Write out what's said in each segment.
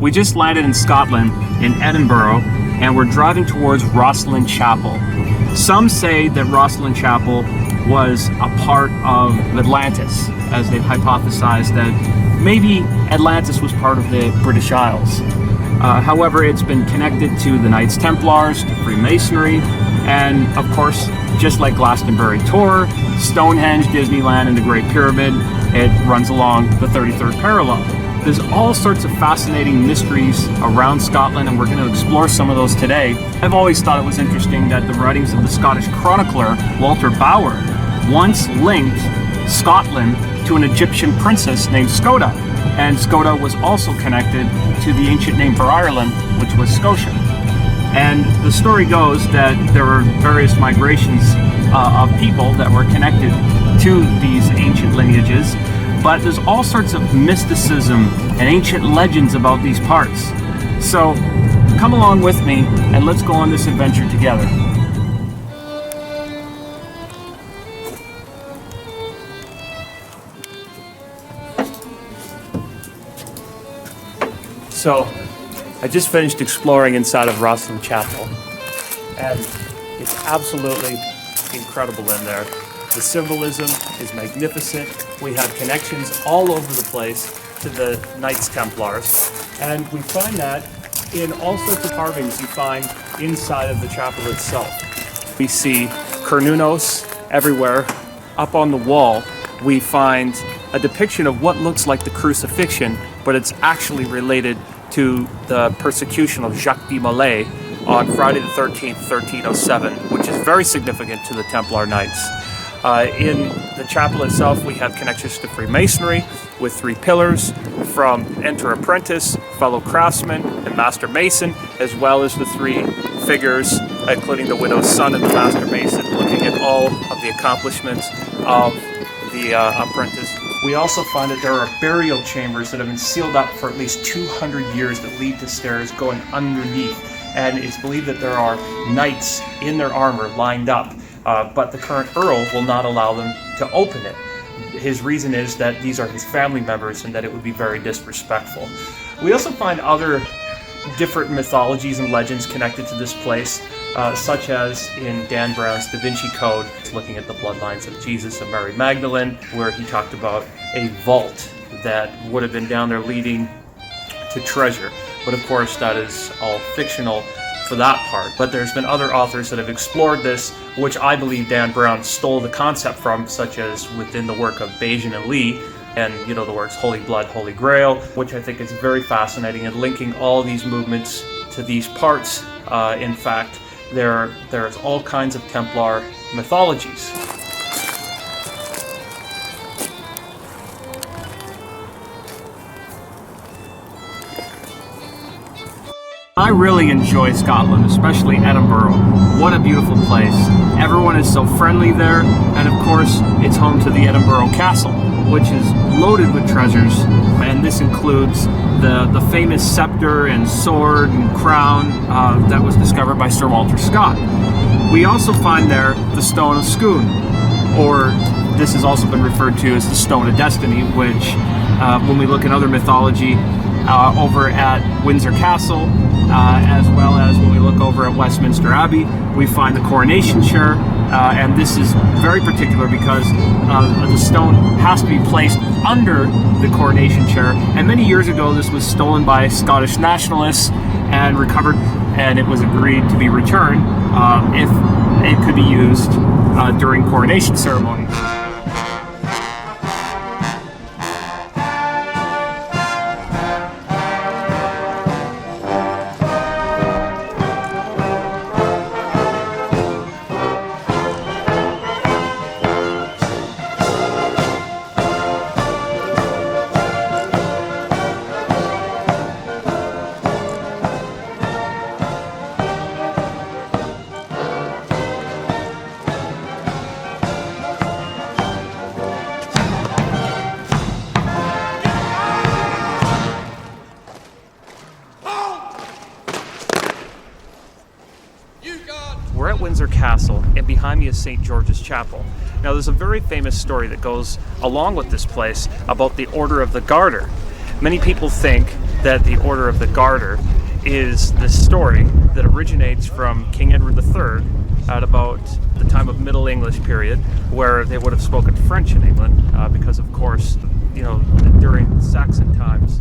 We just landed in Scotland, in Edinburgh, and we're driving towards Rosslyn Chapel. Some say that Rosslyn Chapel was a part of Atlantis, as they've hypothesized that maybe Atlantis was part of the British Isles. However, it's been connected to the Knights Templars, to Freemasonry, and of course, just like Glastonbury Tor, Stonehenge, Disneyland, and the Great Pyramid, it runs along the 33rd parallel. There's all sorts of fascinating mysteries around Scotland, and we're going to explore some of those today. I've always thought it was interesting that the writings of the Scottish chronicler Walter Bauer once linked Scotland to an Egyptian princess named Skoda, and Skoda was also connected to the ancient name for Ireland, which was Scotia. And the story goes that there were various migrations of people that were connected to these ancient lineages, but there's all sorts of mysticism and ancient legends about these parts. So come along with me and let's go on this adventure together. So I just finished exploring inside of Rosslyn Chapel, and it's absolutely incredible in there. The symbolism is magnificent. We have connections all over the place to the Knights Templars, and we find that in all sorts of carvings you find inside of the chapel itself. We see Cernunnos everywhere. Up on the wall we find a depiction of what looks like the crucifixion, but it's actually related to the persecution of Jacques de Molay on Friday the 13th, 1307, which is very significant to the Templar Knights. In the chapel itself, we have connections to Freemasonry with three pillars from Enter Apprentice, Fellow Craftsman, and Master Mason, as well as the three figures, including the widow's son and the Master Mason, looking at all of the accomplishments of the apprentice. We also find that there are burial chambers that have been sealed up for at least 200 years that lead to stairs going underneath, and it's believed that there are knights in their armor lined up. But the current Earl will not allow them to open it. His reason is that these are his family members and that it would be very disrespectful. We also find other different mythologies and legends connected to this place, such as in Dan Brown's Da Vinci Code, looking at the bloodlines of Jesus and Mary Magdalene, where he talked about a vault that would have been down there leading to treasure. But of course, that is all fictional for that part. But there's been other authors that have explored this, which I believe Dan Brown stole the concept from, such as within the work of Bajan and Lee, and the works Holy Blood, Holy Grail, which I think is very fascinating, and linking all these movements to these parts. In fact, there's all kinds of Templar mythologies. I really enjoy Scotland, especially Edinburgh. What a beautiful place. Everyone is so friendly there, and of course, it's home to the Edinburgh Castle, which is loaded with treasures, and this includes the famous scepter and sword and crown that was discovered by Sir Walter Scott. We also find there the Stone of Scone, or this has also been referred to as the Stone of Destiny, which when we look at other mythology, over at Windsor Castle, as well as when we look over at Westminster Abbey, we find the coronation chair, and this is very particular because the stone has to be placed under the coronation chair, and many years ago this was stolen by Scottish nationalists and recovered, and it was agreed to be returned if it could be used during coronation ceremony. We're at Windsor Castle, and behind me is St. George's Chapel. Now, there's a very famous story that goes along with this place about the Order of the Garter. Many people think that the Order of the Garter is this story that originates from King Edward III at about the time of Middle English period, where they would have spoken French in England, because of course, during Saxon times,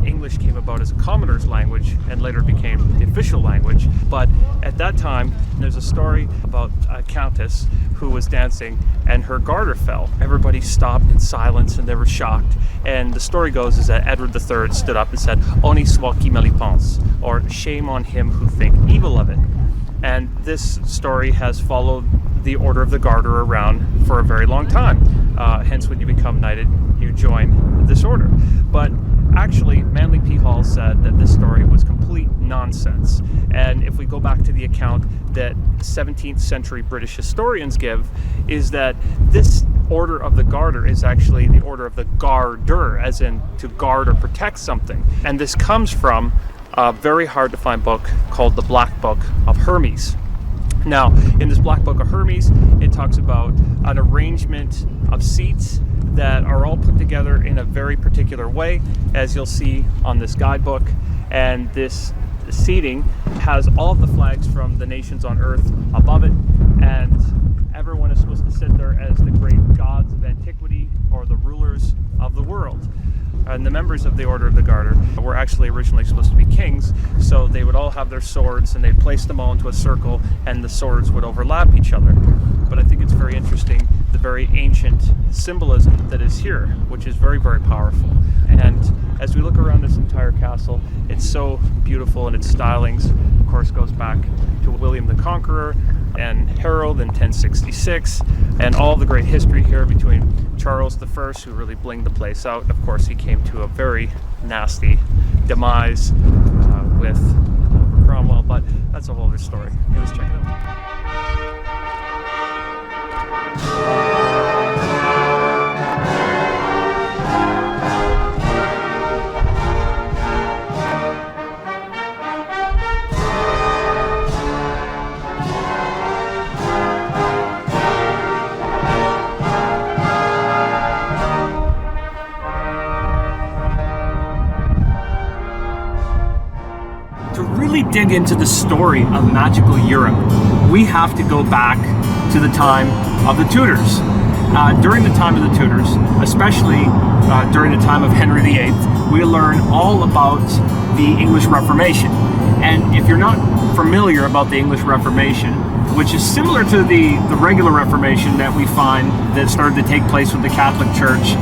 English came about as a commoner's language and later became the official language. But at that time, there's a story about a countess who was dancing and her garter fell. Everybody stopped in silence and they were shocked. And the story goes is that Edward III stood up and said, "Honi soit qui mal y pense," or "Shame on him who think evil of it." And this story has followed the Order of the Garter around for a very long time. Hence, when you become knighted, you join this order. But actually, Manly P. Hall said that this story was complete nonsense. And if we go back to the account that 17th century British historians give, is that this Order of the Garter is actually the Order of the Garter, as in to guard or protect something. And this comes from a very hard to find book called the Black Book of Hermes. Now, in this Black Book of Hermes, it talks about an arrangement of seats that are all put together in a very particular way, as you'll see on this guidebook. And this seating has all of the flags from the nations on earth above it, and everyone is supposed to sit there as the great gods of antiquity or the rulers of the world. And the members of the Order of the Garter were actually originally supposed to be kings, so they would all have their swords and they'd place them all into a circle and the swords would overlap each other. But I think it's very interesting, the very ancient symbolism that is here, which is very, very powerful. And as we look around this entire castle, it's so beautiful, and its stylings, of course, goes back to William the Conqueror and Harold in 1066, and all the great history here between Charles I, who really blinged the place out. Of course, he came to a very nasty demise with Cromwell, but that's a whole other story. Let's check it out. Dig into the story of magical Europe, we have to go back to the time of the Tudors. During the time of the Tudors, especially during the time of Henry VIII, we learn all about the English Reformation. And if you're not familiar about the English Reformation, which is similar to the regular Reformation that we find that started to take place with the Catholic Church,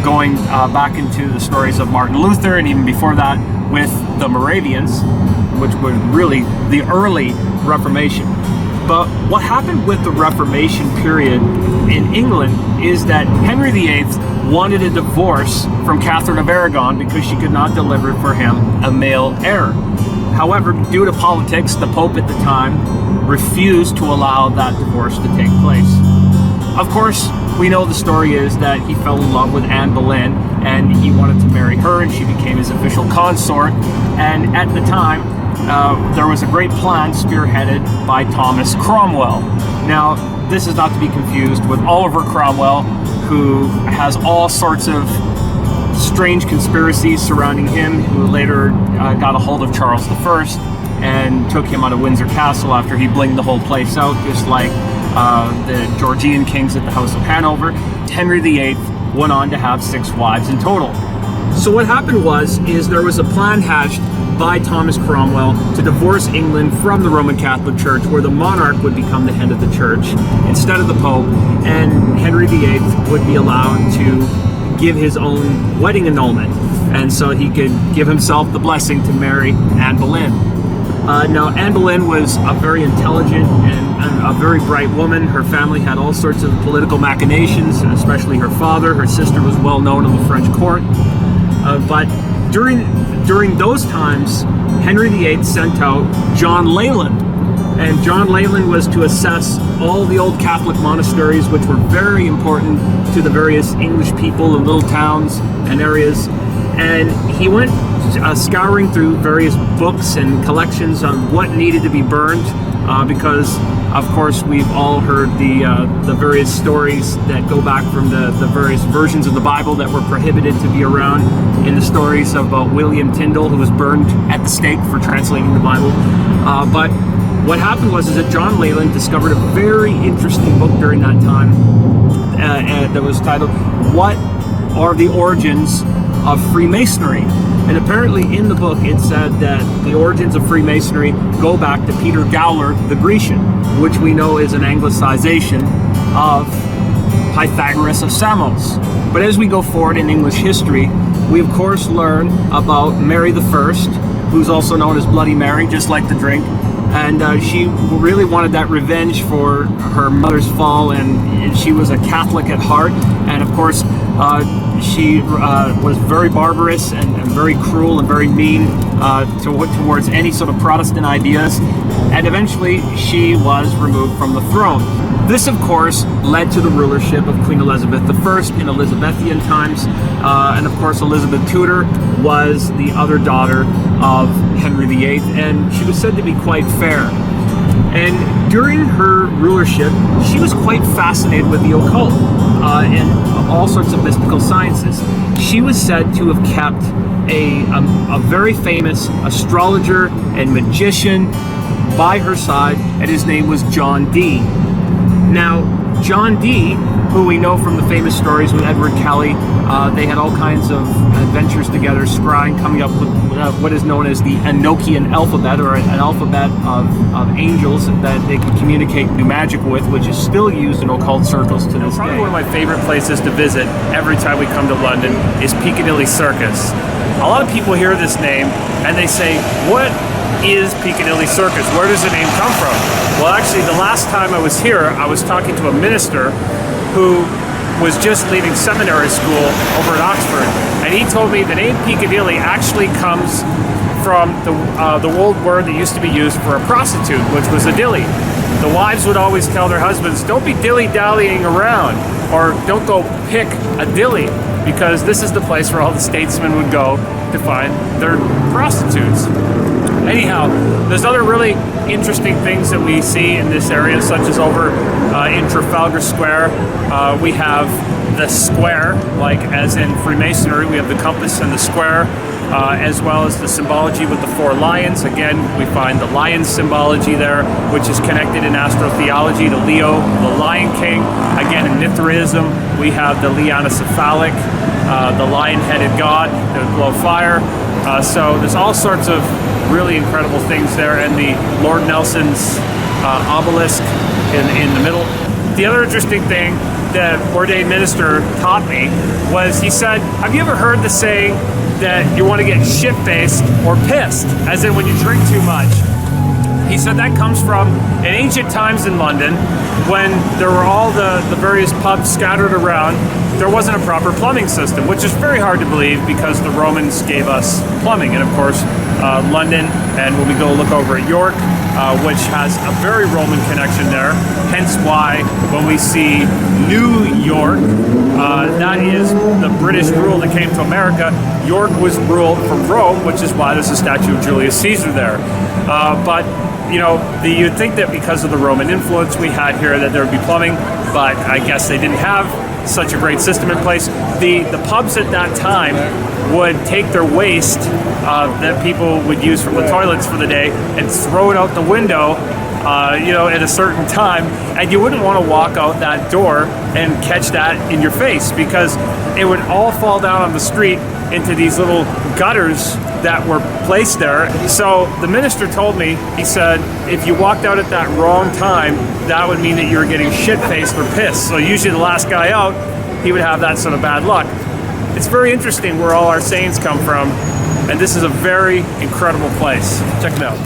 going back into the stories of Martin Luther, and even before that with the Moravians, which was really the early Reformation. But what happened with the Reformation period in England is that Henry VIII wanted a divorce from Catherine of Aragon because she could not deliver for him a male heir. However, due to politics, the Pope at the time refused to allow that divorce to take place. Of course, we know the story is that he fell in love with Anne Boleyn and he wanted to marry her, and she became his official consort. And at the time, there was a great plan spearheaded by Thomas Cromwell. Now, this is not to be confused with Oliver Cromwell, who has all sorts of strange conspiracies surrounding him, who later got a hold of Charles I and took him out of Windsor Castle after he blinged the whole place out, just like the Georgian kings at the House of Hanover. Henry VIII went on to have 6 wives in total. So what happened is there was a plan hatched by Thomas Cromwell to divorce England from the Roman Catholic Church, where the monarch would become the head of the church instead of the Pope, and Henry VIII would be allowed to give his own wedding annulment, and so he could give himself the blessing to marry Anne Boleyn. Now, Anne Boleyn was a very intelligent and a very bright woman. Her family had all sorts of political machinations, especially her father. Her sister was well known in the French court. But during those times, Henry VIII sent out John Leland. And John Leland was to assess all the old Catholic monasteries, which were very important to the various English people in little towns and areas. And he went scouring through various books and collections on what needed to be burned, because of course we've all heard the various stories that go back from the various versions of the Bible that were prohibited to be around, in the stories of William Tyndale, who was burned at the stake for translating the Bible. But what happened was is that John Leyland discovered a very interesting book during that time that was titled "What Are the Origins of Freemasonry?" And apparently in the book it said that the origins of Freemasonry go back to Peter Gowler the Grecian, which we know is an anglicization of Pythagoras of Samos. But as we go forward in English history, we of course learn about Mary the First, who's also known as Bloody Mary, just like the drink. And she really wanted that revenge for her mother's fall, and she was a Catholic at heart. And of course, she was very barbarous and very cruel and very mean towards any sort of Protestant ideas. And eventually, she was removed from the throne. This, of course, led to the rulership of Queen Elizabeth I in Elizabethan times. And of course, Elizabeth Tudor was the other daughter of Henry VIII, and she was said to be quite fair. And during her rulership, she was quite fascinated with the occult and all sorts of mystical sciences. She was said to have kept a very famous astrologer and magician by her side, and his name was John Dee. Now, John Dee, who we know from the famous stories with Edward Kelly, they had all kinds of adventures together, scrying, coming up with what is known as the Enochian alphabet, or an alphabet of angels that they could communicate and do magic with, which is still used in occult circles to this day. Probably one of my favorite places to visit every time we come to London is Piccadilly Circus. A lot of people hear this name and they say, what is Piccadilly Circus? Where does the name come from? Well, actually, the last time I was here, I was talking to a minister who was just leaving seminary school over at Oxford, and he told me the name Piccadilly actually comes from the old word that used to be used for a prostitute, which was a dilly. The wives would always tell their husbands, don't be dilly-dallying around, or don't go pick a dilly, because this is the place where all the statesmen would go to find their prostitutes. Anyhow, there's other really interesting things that we see in this area, such as over in Trafalgar Square. We have the square, like as in Freemasonry, we have the compass and the square, as well as the symbology with the four lions. Again, we find the lion symbology there, which is connected in astrotheology to Leo, the Lion King. Again, in Mithraism, we have the lianocephalic, the lion-headed god that would blow fire. So there's all sorts of really incredible things there, and the Lord Nelson's obelisk in the middle. The other interesting thing that ordained minister taught me was, he said, have you ever heard the saying that you want to get shit-faced or pissed, as in when you drink too much? He said that comes from in ancient times in London, when there were all the various pubs scattered around. There wasn't a proper plumbing system, which is very hard to believe because the Romans gave us plumbing. And of course, London, and when we go look over at York, which has a very Roman connection there, hence why when we see New York, that is the British rule that came to America. York was ruled from Rome, which is why there's a statue of Julius Caesar there. But you know, you'd think that because of the Roman influence we had here that there would be plumbing, but I guess they didn't have such a great system in place. The pubs at that time would take their waste that people would use from the toilets for the day and throw it out the window, you know, at a certain time, and you wouldn't want to walk out that door and catch that in your face, because it would all fall down on the street into these little gutters that were placed there. So the minister told me, he said, if you walked out at that wrong time, that would mean that you were getting shit-faced or pissed. So usually the last guy out, he would have that sort of bad luck. It's very interesting where all our sayings come from, and this is a very incredible place. Check it out.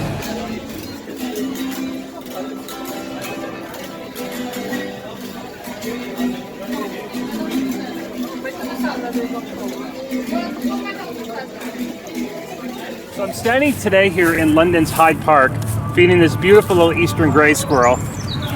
So I'm standing today here in London's Hyde Park, feeding this beautiful little eastern grey squirrel.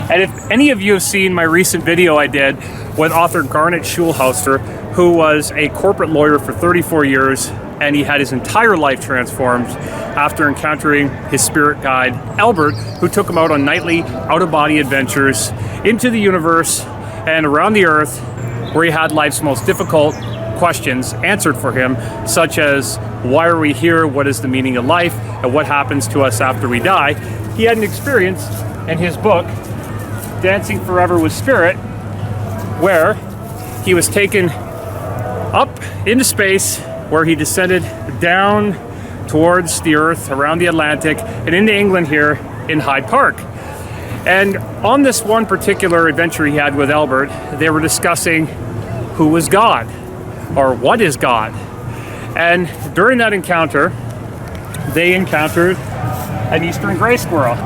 And if any of you have seen my recent video I did with author Garnet Schulhauser, who was a corporate lawyer for 34 years and he had his entire life transformed after encountering his spirit guide, Albert, who took him out on nightly out-of-body adventures into the universe and around the Earth, where he had life's most difficult questions answered for him, such as, why are we here, what is the meaning of life, and what happens to us after we die. He had an experience in his book, Dancing Forever with Spirit, where he was taken up into space, where he descended down towards the Earth, around the Atlantic, and into England here in Hyde Park. And on this one particular adventure he had with Albert, they were discussing who was God, or what is God. And during that encounter, they encountered an eastern gray squirrel.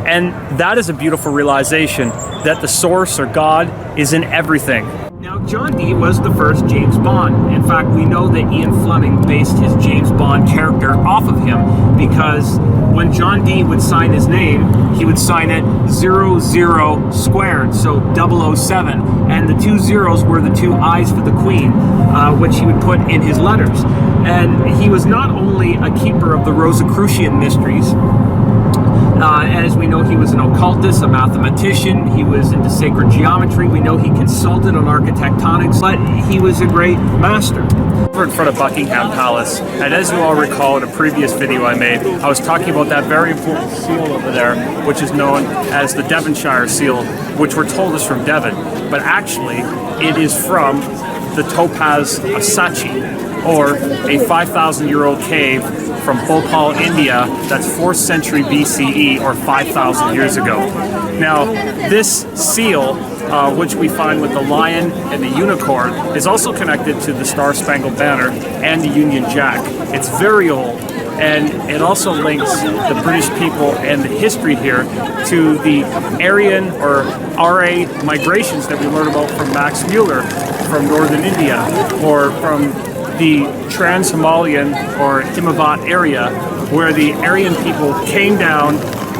And that is a beautiful realization that the source, or God, is in everything. Now, John Dee was the first James Bond. In fact, we know that Ian Fleming based his James Bond character off of him, because when John Dee would sign his name, he would sign it 00 squared, so 007. And the 2 zeros were the 2 eyes for the Queen, which he would put in his letters. And he was not only a keeper of the Rosicrucian mysteries, as we know, he was an occultist, a mathematician. He was into sacred geometry. We know he consulted on architectonics, but he was a great master. We're in front of Buckingham Palace, and as you all recall in a previous video I made, I was talking about that very important seal over there, which is known as the Devonshire seal, which we're told is from Devon, but actually it is from the topaz of Sachi, or a 5,000-year-old cave from Bhopal, India, that's 4th century BCE, or 5,000 years ago. Now, this seal, which we find with the lion and the unicorn, is also connected to the Star-Spangled Banner and the Union Jack. It's very old, and it also links the British people and the history here to the Aryan, or RA, migrations that we learn about from Max Muller from northern India, or from the Trans-Himalayan or Himavat area, where the Aryan people came down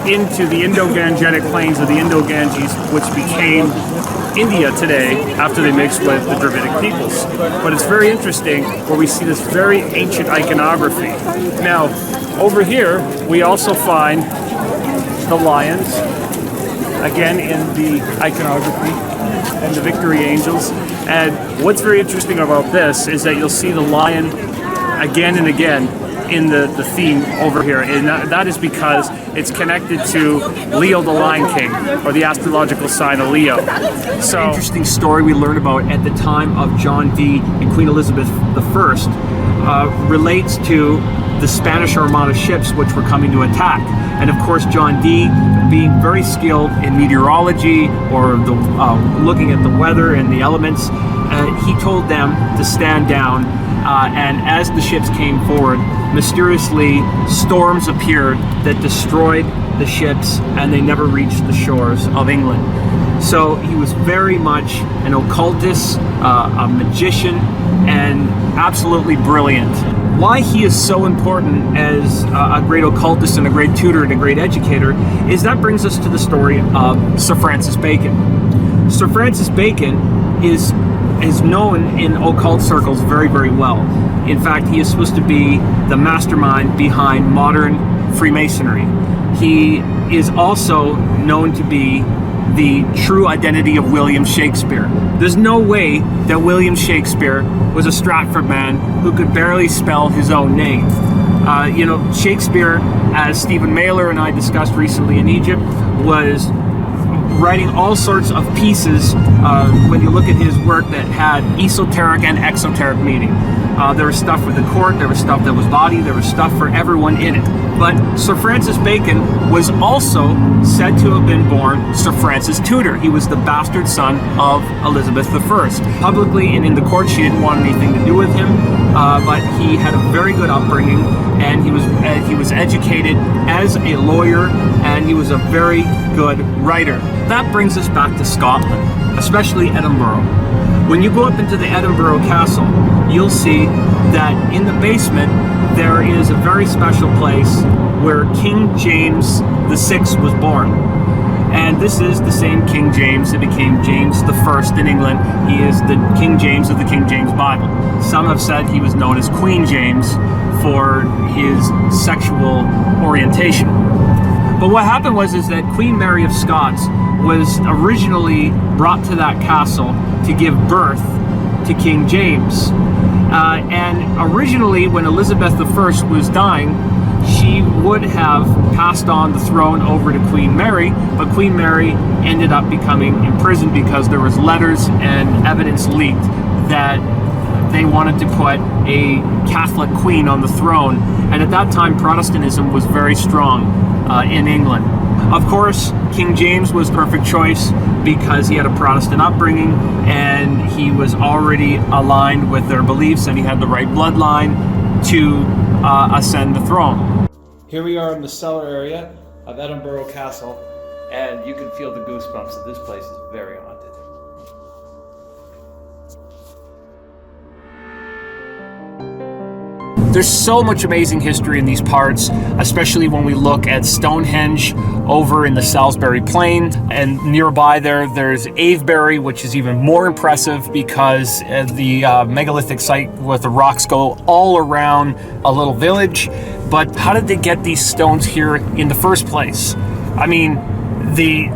into the Indo-Gangetic plains of the Indo-Ganges, which became India today after they mixed with the Dravidic peoples. But it's very interesting where we see this very ancient iconography. Now, over here, we also find the lions, again in the iconography, and the victory angels. And what's very interesting about this is that you'll see the lion again and again in the theme over here, and that is because it's connected to Leo the Lion King, or the astrological sign of Leo. So, an interesting story we learn about at the time of John Dee and Queen Elizabeth I relates to the Spanish Armada ships which were coming to attack. And of course, John Dee, being very skilled in meteorology, or looking at the weather and the elements, he told them to stand down, and as the ships came forward, mysteriously storms appeared that destroyed the ships, and they never reached the shores of England. So he was very much an occultist, a magician, and absolutely brilliant. Why he is so important as a great occultist and a great tutor and a great educator is that brings us to the story of Sir Francis Bacon. Sir Francis Bacon is known in occult circles very, very well. In fact, he is supposed to be the mastermind behind modern Freemasonry. He is also known to be the true identity of William Shakespeare. There's no way that William Shakespeare was a Stratford man who could barely spell his own name. Shakespeare, as Stephen Mailer and I discussed recently in Egypt, was writing all sorts of pieces when you look at his work that had esoteric and exoteric meaning. There was stuff for the court, there was stuff that was bawdy, there was stuff for everyone in it. But Sir Francis Bacon was also said to have been born Sir Francis Tudor. He was the bastard son of Elizabeth I. Publicly and in the court, she didn't want anything to do with him, but he had a very good upbringing, and he was educated as a lawyer, and he was a very good writer. That brings us back to Scotland, especially Edinburgh. When you go up into the Edinburgh Castle, you'll see that in the basement there is a very special place where King James VI was born. And this is the same King James that became James I in England. He is the King James of the King James Bible. Some have said he was known as Queen James for his sexual orientation. But what happened was is that Queen Mary of Scots was originally brought to that castle to give birth to King James. And originally, when Elizabeth I was dying, she would have passed on the throne over to Queen Mary, but Queen Mary ended up becoming imprisoned because there was letters and evidence leaked that they wanted to put a Catholic queen on the throne. And at that time, Protestantism was very strong in England. Of course, King James was perfect choice because he had a Protestant upbringing and he was already aligned with their beliefs and he had the right bloodline to ascend the throne. Here we are in the cellar area of Edinburgh Castle, and you can feel the goosebumps that this place is very haunted. There's so much amazing history in these parts, especially when we look at Stonehenge over in the Salisbury Plain, and nearby there's Avebury, which is even more impressive because the megalithic site with the rocks go all around a little village. But how did they get these stones here in the first place? I mean, the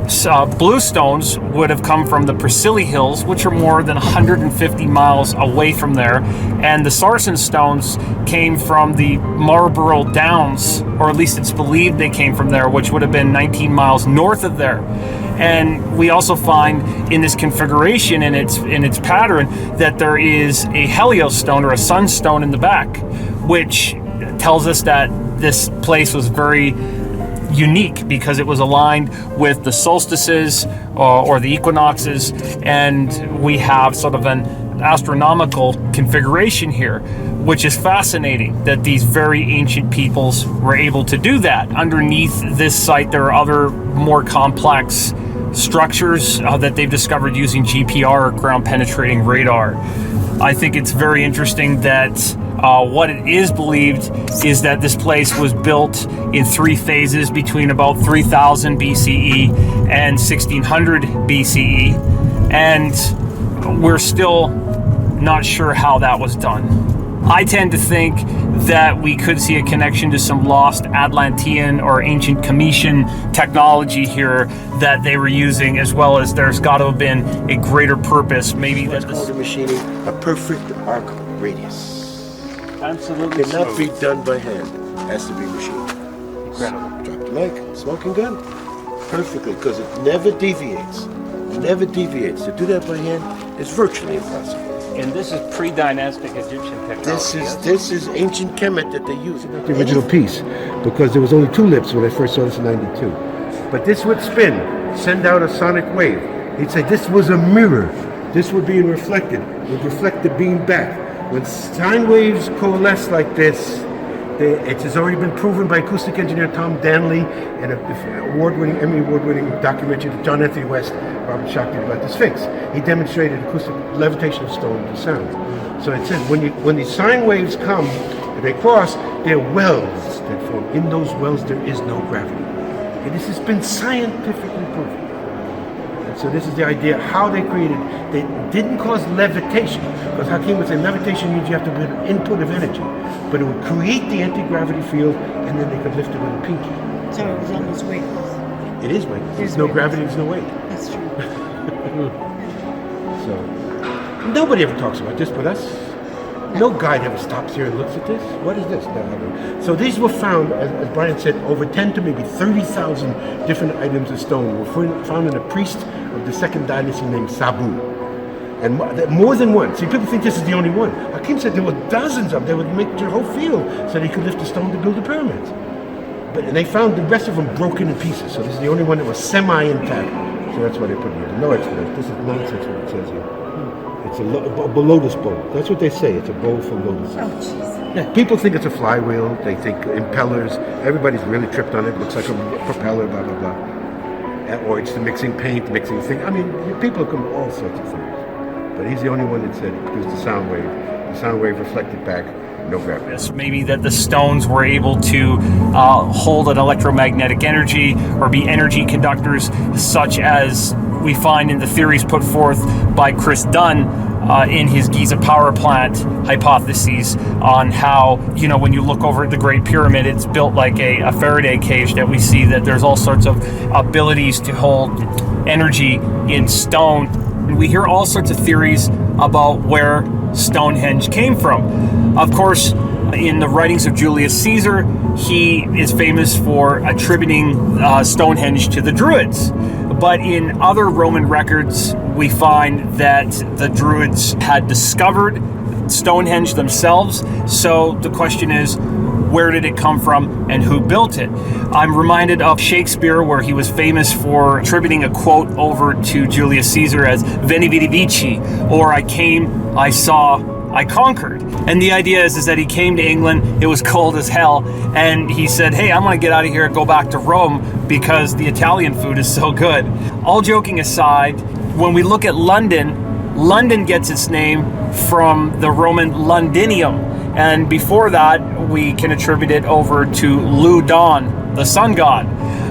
blue stones would have come from the Priscilli Hills, which are more than 150 miles away from there, and the Saracen stones came from the Marlborough Downs, or at least it's believed they came from there, which would have been 19 miles north of there. And we also find in this configuration, in its pattern, that there is a Helios stone or a sunstone in the back, which tells us that this place was very unique because it was aligned with the solstices or the equinoxes, and we have sort of an astronomical configuration here, which is fascinating that these very ancient peoples were able to do that. Underneath this site there are other more complex structures that they've discovered using GPR, or ground penetrating radar. I think it's very interesting that what it is believed is that this place was built in 3 phases between about 3000 BCE and 1600 BCE, and we're still not sure how that was done. I tend to think that we could see a connection to some lost Atlantean or ancient Cometian technology here that they were using, as well as there's got to have been a greater purpose. Maybe that's called the machining a perfect arc radius. Absolutely. Cannot be done by hand. Has to be machined. Incredible. Drop the mic, smoking gun. Perfectly, because it never deviates. Never deviates. To do that by hand is virtually impossible. And this is pre-dynastic Egyptian technology. This is ancient Kemet that they use. The original piece, because there was only 2 lips when I first saw this in '92. But this would spin, send out a sonic wave. He'd say this was a mirror. This would be reflected. Would reflect the beam back. When sine waves coalesce like this, it has already been proven by acoustic engineer Tom Danley and an Emmy award-winning documentary that John Anthony West, Robert Schoch did about the Sphinx. He demonstrated acoustic levitation of stone to sound. So it says when these sine waves come and they cross, they're wells that form. In those wells there is no gravity. And this has been scientifically proven. And so this is the idea how they created. They didn't cause levitation, because Hakim would say levitation means you have to put an input of energy, but it would create the anti-gravity field, and then they could lift it with a pinky. So it was almost weightless. It is weightless. There's no gravity, there's no weight. That's true. So nobody ever talks about this but us. No guide ever stops here and looks at this. What is this? No. So these were found, as Brian said, over 10 to maybe 30,000 different items of stone were found in a priest of the 2nd dynasty named Sabu. And more than one. See, people think this is the only one. Hakim said there were dozens of them. They would make their whole field so they could lift the stone to build the pyramids. And they found the rest of them broken in pieces. So this is the only one that was semi-intact. So that's why they put it here. No explanation. This is nonsense what it says here. It's a lotus bowl. That's what they say. It's a bowl for lotus. Oh, jeez. Yeah, people think it's a flywheel. They think impellers. Everybody's really tripped on it. It looks like a propeller, blah, blah, blah. Or it's the mixing paint, mixing thing. I mean, people come with all sorts of things. But he's the only one that said it produced the sound wave. The sound wave reflected back, no gravity. Maybe that the stones were able to hold an electromagnetic energy or be energy conductors, such as we find in the theories put forth by Chris Dunn, in his Giza power plant hypotheses on how, when you look over at the Great Pyramid, it's built like a Faraday cage, that we see that there's all sorts of abilities to hold energy in stone. And we hear all sorts of theories about where Stonehenge came from. Of course, in the writings of Julius Caesar, he is famous for attributing Stonehenge to the Druids. But in other Roman records, we find that the Druids had discovered Stonehenge themselves. So the question is, where did it come from and who built it? I'm reminded of Shakespeare, where he was famous for attributing a quote over to Julius Caesar as Veni Vidi Vici, or I came, I saw, I conquered. And the idea is that he came to England, it was cold as hell, and he said, hey, I'm gonna get out of here and go back to Rome because the Italian food is so good. All joking aside, when we look at London, London gets its name from the Roman Londinium. And before that, we can attribute it over to Ludon, the sun god.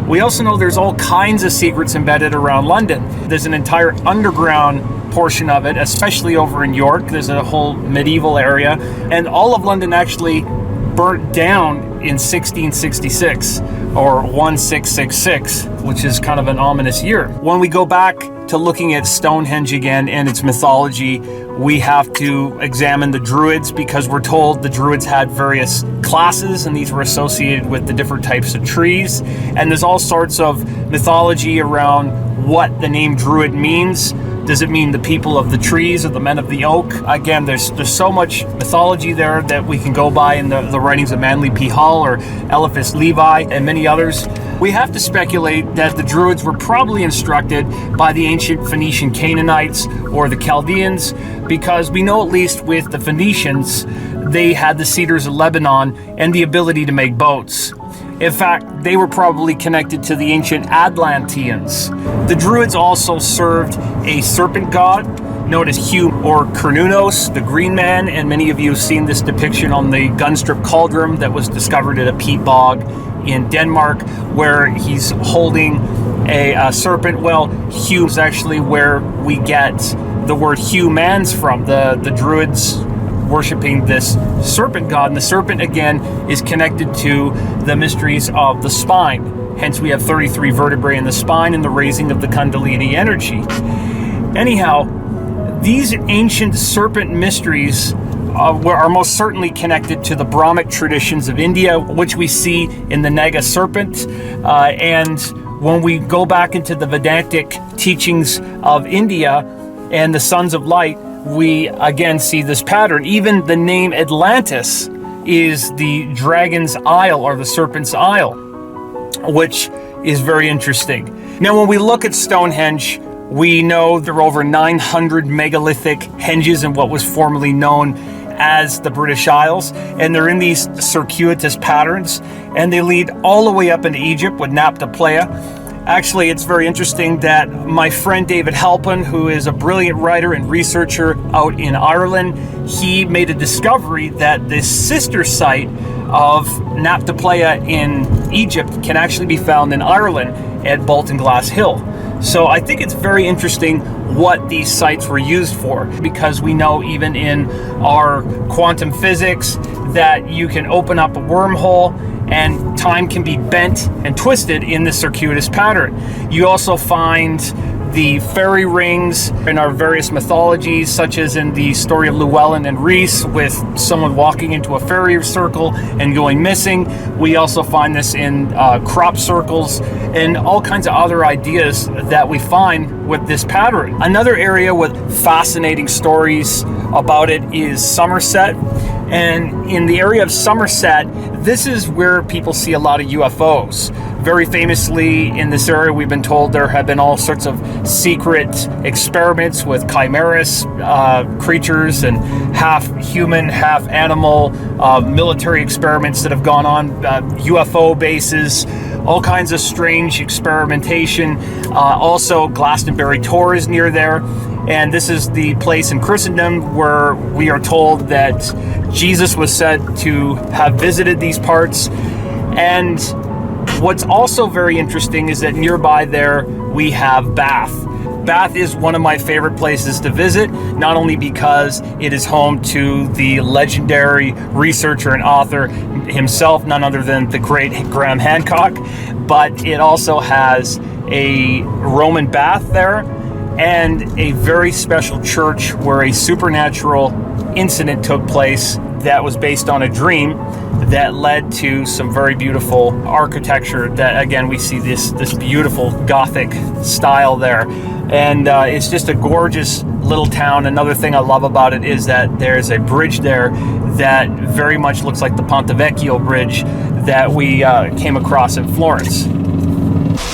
We also know there's all kinds of secrets embedded around London. There's an entire underground portion of it, especially over in York. There's a whole medieval area. And all of London actually burnt down in 1666 or 1666, which is kind of an ominous year. When we go back to looking at Stonehenge again and its mythology, we have to examine the Druids, because we're told the Druids had various classes, and these were associated with the different types of trees. And there's all sorts of mythology around what the name Druid means. Does it mean the people of the trees or the men of the oak? Again, there's so much mythology there that we can go by in the writings of Manly P. Hall or Eliphas Levi and many others. We have to speculate that the Druids were probably instructed by the ancient Phoenician Canaanites or the Chaldeans, because we know, at least with the Phoenicians, they had the cedars of Lebanon and the ability to make boats. In fact, they were probably connected to the ancient Atlanteans. The Druids also served a serpent god known as Hugh or Cernunnos, the Green Man, and many of you have seen this depiction on the gunstrip cauldron that was discovered at a peat bog in Denmark, where he's holding a serpent. Well, Hugh is actually where we get the word humans from. The Druids worshiping this serpent god, and the serpent again is connected to the mysteries of the spine. Hence we have 33 vertebrae in the spine and the raising of the Kundalini energy. Anyhow, these ancient serpent mysteries are most certainly connected to the Brahmic traditions of India, which we see in the Naga serpent. And when we go back into the Vedantic teachings of India and the Sons of Light, we again see this pattern. Even the name Atlantis is the dragon's isle or the serpent's isle, which is very interesting. Now, when we look at Stonehenge, we know there are over 900 megalithic henges in what was formerly known as the British Isles, and they're in these circuitous patterns, and they lead all the way up into Egypt with Nabta Playa. Actually, it's very interesting that my friend David Halpin, who is a brilliant writer and researcher out in Ireland, he made a discovery that this sister site of Nabta Playa in Egypt can actually be found in Ireland at Baltinglass Hill. So I think it's very interesting what these sites were used for, because we know even in our quantum physics that you can open up a wormhole and time can be bent and twisted in the circuitous pattern. You also find the fairy rings in our various mythologies, such as in the story of Llewellyn and Rhys, with someone walking into a fairy circle and going missing. We also find this in crop circles and all kinds of other ideas that we find with this pattern. Another area with fascinating stories about it is Somerset. And in the area of Somerset, this is where people see a lot of UFOs. Very famously in this area, we've been told there have been all sorts of secret experiments with chimeras, creatures, and half human, half animal, military experiments that have gone on, UFO bases, all kinds of strange experimentation. Also, Glastonbury Tor is near there. And this is the place in Christendom where we are told that Jesus was said to have visited these parts. And What's also very interesting is that nearby there we have Bath. Bath is one of my favorite places to visit, not only because it is home to the legendary researcher and author himself, none other than the great Graham Hancock, but it also has a Roman bath there and a very special church where a supernatural incident took place that was based on a dream that led to some very beautiful architecture that, again, we see this beautiful Gothic style there. And it's just a gorgeous little town. Another thing I love about it is that there's a bridge there that very much looks like the Ponte Vecchio bridge that we came across in Florence.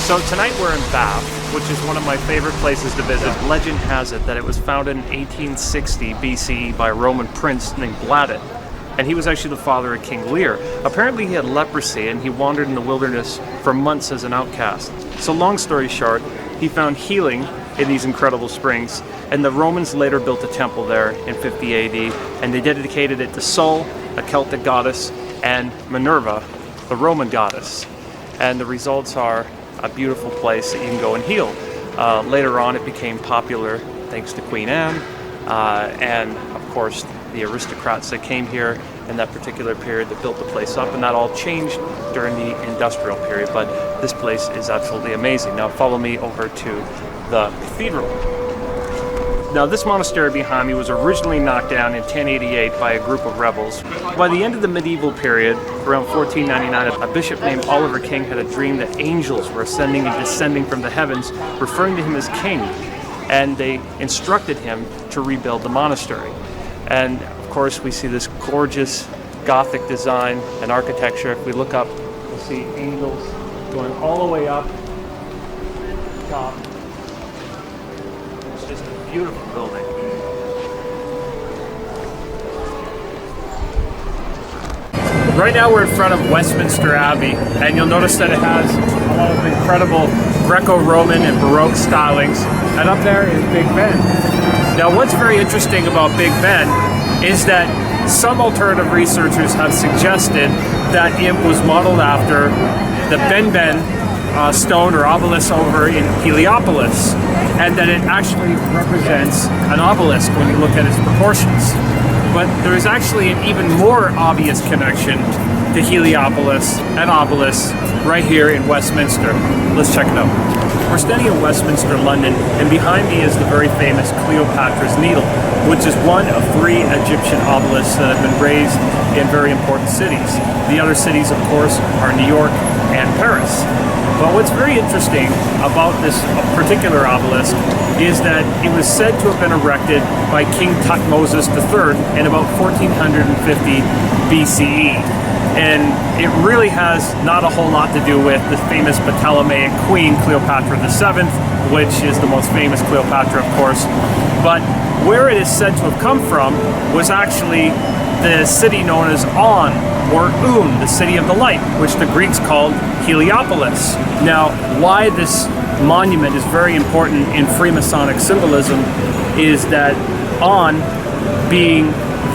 So tonight we're in Bath, which is one of my favorite places to visit. Legend has it that it was founded in 1860 BCE by a Roman prince named Bladud, and he was actually the father of King Lear. Apparently he had leprosy and he wandered in the wilderness for months as an outcast. So long story short, he found healing in these incredible springs, and the Romans later built a temple there in 50 AD, and they dedicated it to Sol, a Celtic goddess, and Minerva, the Roman goddess. And the results are a beautiful place that you can go and heal. Later on it became popular thanks to Queen Anne, and of course the aristocrats that came here in that particular period that built the place up, and that all changed during the industrial period. But this place is absolutely amazing. Now follow me over to the cathedral. Now this monastery behind me was originally knocked down in 1088 by a group of rebels. By the end of the medieval period, around 1499, a bishop named Oliver King had a dream that angels were ascending and descending from the heavens, referring to him as king, and they instructed him to rebuild the monastery. And of course we see this gorgeous Gothic design and architecture. If we look up, we'll see angels going all the way up top. It's just a beautiful building. Right now we're in front of Westminster Abbey, and you'll notice that it has a lot of incredible Greco-Roman and Baroque stylings, and up there is Big Ben. Now what's very interesting about Big Ben is that some alternative researchers have suggested that it was modeled after the Ben stone or obelisk over in Heliopolis, and that it actually represents an obelisk when you look at its proportions. But there is actually an even more obvious connection to Heliopolis and obelisk right here in Westminster. Let's check it out. We're standing in Westminster, London, and behind me is the very famous Cleopatra's Needle, which is one of 3 Egyptian obelisks that have been raised in very important cities. The other cities, of course, are New York and Paris. But what's very interesting about this particular obelisk is that it was said to have been erected by King Thutmose III in about 1450 BCE. And it really has not a whole lot to do with the famous Ptolemaic queen Cleopatra VII, which is the most famous Cleopatra, of course. But where it is said to have come from was actually the city known as On, or the city of the light, which the Greeks called Heliopolis. Now, why this monument is very important in Freemasonic symbolism is that On, being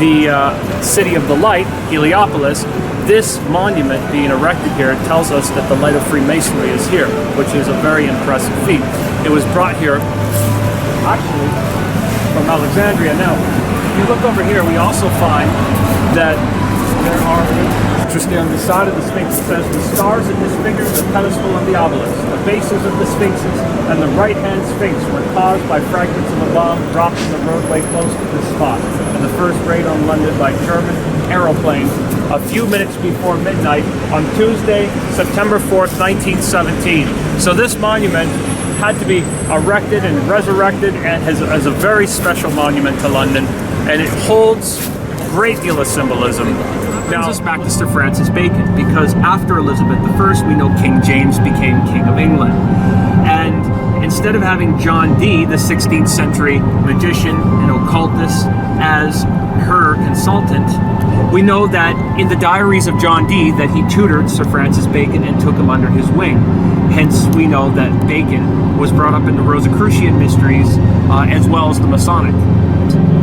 the city of the light, Heliopolis, this monument being erected here tells us that the light of Freemasonry is here, which is a very impressive feat. It was brought here, actually, from Alexandria. Now, if you look over here, we also find that there are, interesting, on the side of the Sphinx it says, the stars that disfigure the pedestal of the obelisk, the bases of the sphinxes, and the right-hand sphinx were caused by fragments of a bomb dropped in the roadway close to this spot, and the first raid on London by German aeroplanes a few minutes before midnight on Tuesday, September 4th, 1917. So this monument had to be erected and resurrected, and has a very special monument to London, and it holds a great deal of symbolism. Now, brings us back to Sir Francis Bacon, because after Elizabeth I, we know King James became King of England. And instead of having John Dee, the 16th century magician and occultist, as her consultant, we know that in the diaries of John Dee that he tutored Sir Francis Bacon and took him under his wing. Hence, we know that Bacon was brought up in the Rosicrucian mysteries as well as the Masonic.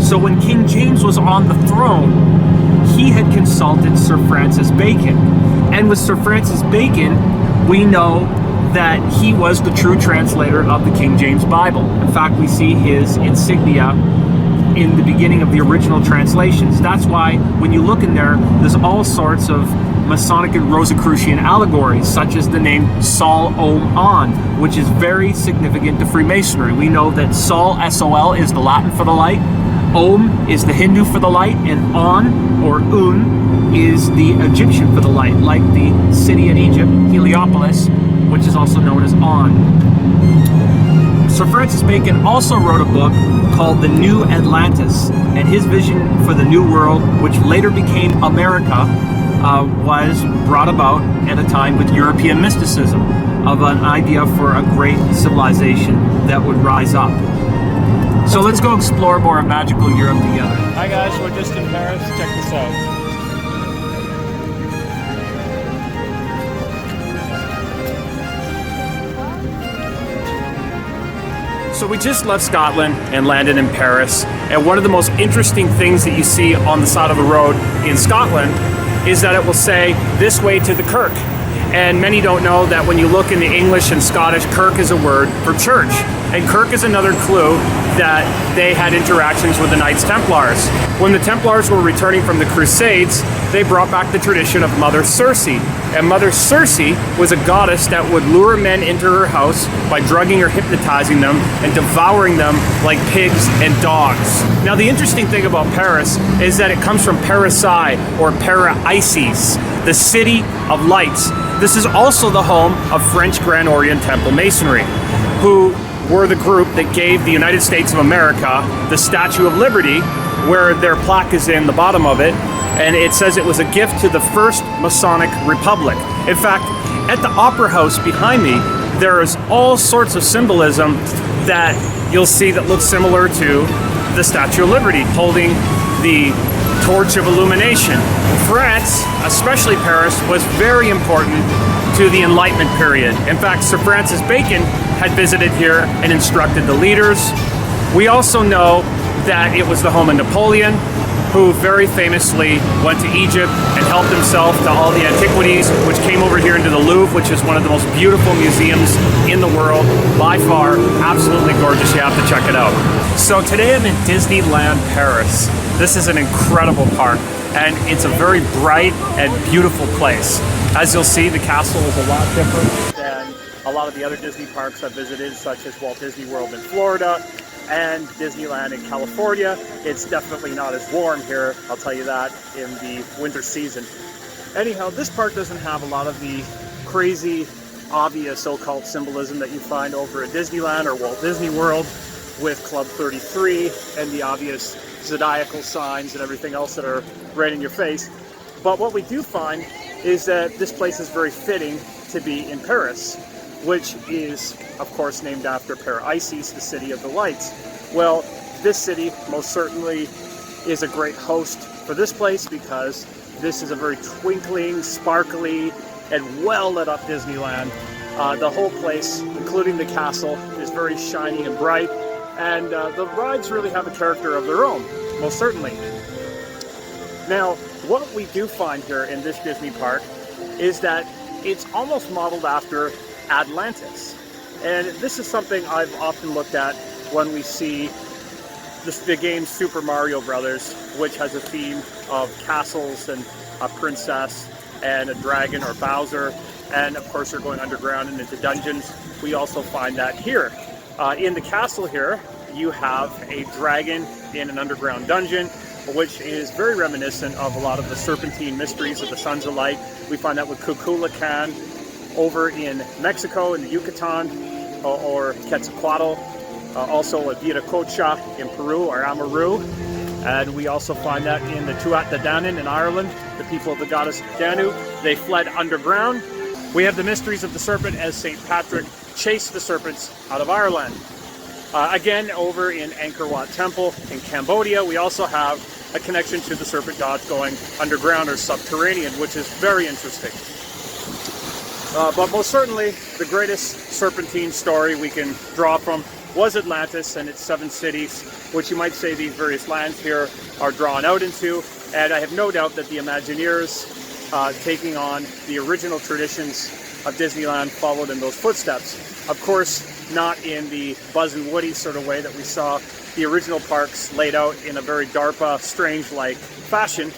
So when King James was on the throne, he had consulted Sir Francis Bacon. And with Sir Francis Bacon, we know that he was the true translator of the King James Bible. In fact, we see his insignia in the beginning of the original translations. That's why when you look in there, there's all sorts of Masonic and Rosicrucian allegories, such as the name Sol Om On, which is very significant to Freemasonry. We know that Sol, S-O-L, is the Latin for the light, Om is the Hindu for the light, and On, or Un, is the Egyptian for the light, like the city in Egypt, Heliopolis, which is also known as On. Sir Francis Bacon also wrote a book called The New Atlantis, and his vision for the New World, which later became America, was brought about at a time with European mysticism of an idea for a great civilization that would rise up. So let's go explore more of magical Europe together. Hi guys, we're just in Paris. Check this out. So we just left Scotland and landed in Paris, and one of the most interesting things that you see on the side of the road in Scotland is that it will say, "This way to the Kirk." And many don't know that when you look in the English and Scottish, Kirk is a word for church. And Kirk is another clue that they had interactions with the Knights Templars. When the Templars were returning from the Crusades, they brought back the tradition of Mother Circe. And Mother Circe was a goddess that would lure men into her house by drugging or hypnotizing them and devouring them like pigs and dogs. Now the interesting thing about Paris is that it comes from Parisi or Para-Isis, the city of lights. This is also the home of French Grand Orient Temple Masonry, who were the group that gave the United States of America the Statue of Liberty, where their plaque is in the bottom of it, and it says it was a gift to the first Masonic Republic. In fact, at the Opera House behind me, there is all sorts of symbolism that you'll see that looks similar to the Statue of Liberty, holding the torch of illumination. France, especially Paris, was very important to the Enlightenment period. In fact, Sir Francis Bacon had visited here and instructed the leaders. We also know that it was the home of Napoleon, who very famously went to Egypt and helped himself to all the antiquities, which came over here into the Louvre, which is one of the most beautiful museums in the world, by far. Absolutely gorgeous. You have to check it out. So today I'm in Disneyland Paris. This is an incredible park, and it's a very bright and beautiful place. As you'll see, the castle is a lot different than a lot of the other Disney parks I've visited, such as Walt Disney World in Florida and Disneyland in California. It's definitely not as warm here, I'll tell you that, in the winter season. Anyhow, this park doesn't have a lot of the crazy, obvious occult symbolism that you find over at Disneyland or Walt Disney World with Club 33 and the obvious zodiacal signs and everything else that are right in your face. But what we do find is that this place is very fitting to be in Paris, which is, of course, named after Para-Isis, the city of the lights. Well, this city most certainly is a great host for this place because this is a very twinkling, sparkly, and well lit up Disneyland. The whole place, including the castle, is very shiny and bright, and the rides really have a character of their own, most certainly. Now, what we do find here in this Disney park is that it's almost modeled after Atlantis. And this is something I've often looked at when we see the game Super Mario Brothers, which has a theme of castles and a princess and a dragon or Bowser, and of course they're going underground and into dungeons. We also find that here. In the castle here, you have a dragon in an underground dungeon, which is very reminiscent of a lot of the serpentine mysteries of the Sons of Light. We find that with Kukulkan over in Mexico, in the Yucatan, or Quetzalcoatl, also at Viracocha in Peru, or Amaru. And we also find that in the Tuatha Dé Danann in Ireland, the people of the goddess Danu. They fled underground. We have the mysteries of the serpent as St. Patrick chased the serpents out of Ireland. Again, over in Angkor Wat Temple in Cambodia, we also have a connection to the serpent gods going underground or subterranean, which is very interesting. But most certainly, the greatest serpentine story we can draw from was Atlantis and its 7 cities, which you might say these various lands here are drawn out into. And I have no doubt that the Imagineers, taking on the original traditions of Disneyland, followed in those footsteps. Of course, not in the Buzz and Woody sort of way that we saw the original parks laid out in a very DARPA, strange-like fashion,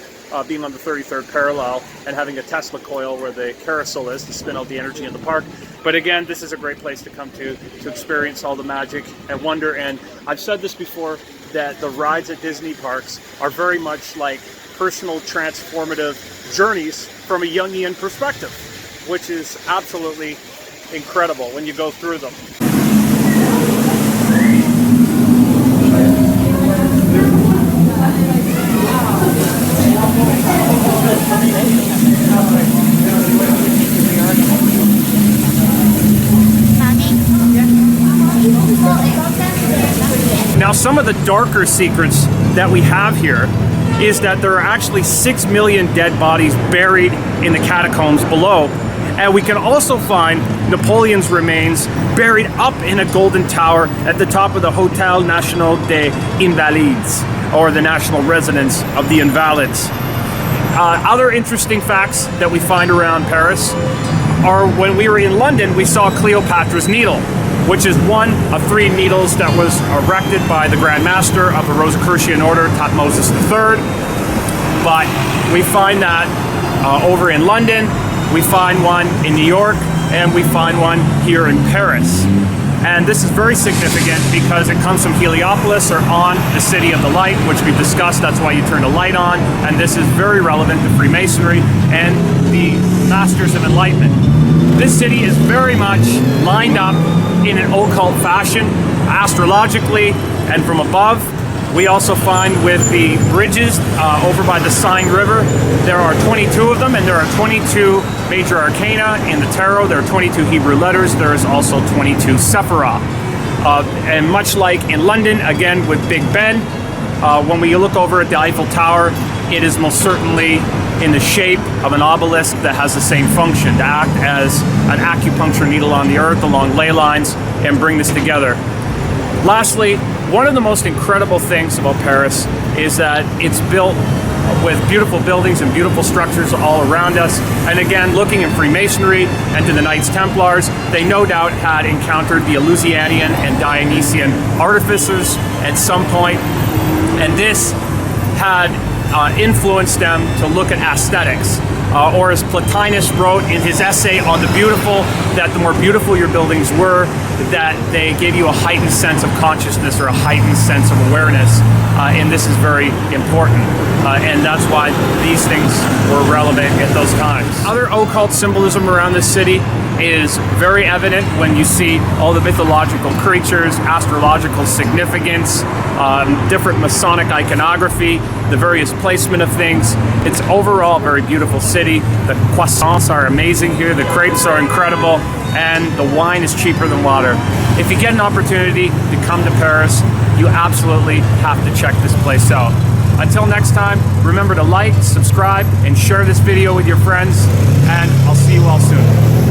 being on the 33rd parallel and having a Tesla coil where the carousel is to spin out the energy in the park. But again, this is a great place to come to experience all the magic and wonder. And I've said this before, that the rides at Disney parks are very much like personal transformative journeys from a Jungian perspective, which is absolutely incredible when you go through them. Now, some of the darker secrets that we have here is that there are actually 6 million dead bodies buried in the catacombs below. And we can also find Napoleon's remains buried up in a golden tower at the top of the Hôtel National des Invalides, or the national residence of the Invalids. Other interesting facts that we find around Paris are when we were in London, we saw Cleopatra's Needle, which is one of 3 needles that was erected by the Grand Master of the Rosicrucian Order, Thutmose III. But we find that over in London, we find one in New York, and we find one here in Paris. And this is very significant because it comes from Heliopolis, or on the City of the Light, which we've discussed. That's why you turn the light on. And this is very relevant to Freemasonry and the Masters of Enlightenment. This city is very much lined up in an occult fashion, astrologically and from above. We also find with the bridges over by the Seine River, there are 22 of them, and there are 22 major arcana in the tarot. There are 22 Hebrew letters. There is also 22 Sephiroth. And much like in London, again with Big Ben, when we look over at the Eiffel Tower, it is most certainly in the shape of an obelisk that has the same function, to act as an acupuncture needle on the earth along ley lines and bring this together. Lastly, one of the most incredible things about Paris is that it's built with beautiful buildings and beautiful structures all around us. And again, looking in Freemasonry and to the Knights Templars, they no doubt had encountered the Eleusinian and Dionysian artificers at some point, and this had influenced them to look at aesthetics. Or as Plotinus wrote in his essay on the beautiful, that the more beautiful your buildings were, that they gave you a heightened sense of consciousness or a heightened sense of awareness. And this is very important. And that's why these things were relevant at those times. Other occult symbolism around this city is very evident when you see all the mythological creatures, astrological significance, different Masonic iconography, the various placement of things. It's overall a very beautiful city. The croissants are amazing here, the crepes are incredible, and the wine is cheaper than water. If you get an opportunity to come to Paris, you absolutely have to check this place out. Until next time, remember to like, subscribe, and share this video with your friends, and I'll see you all soon.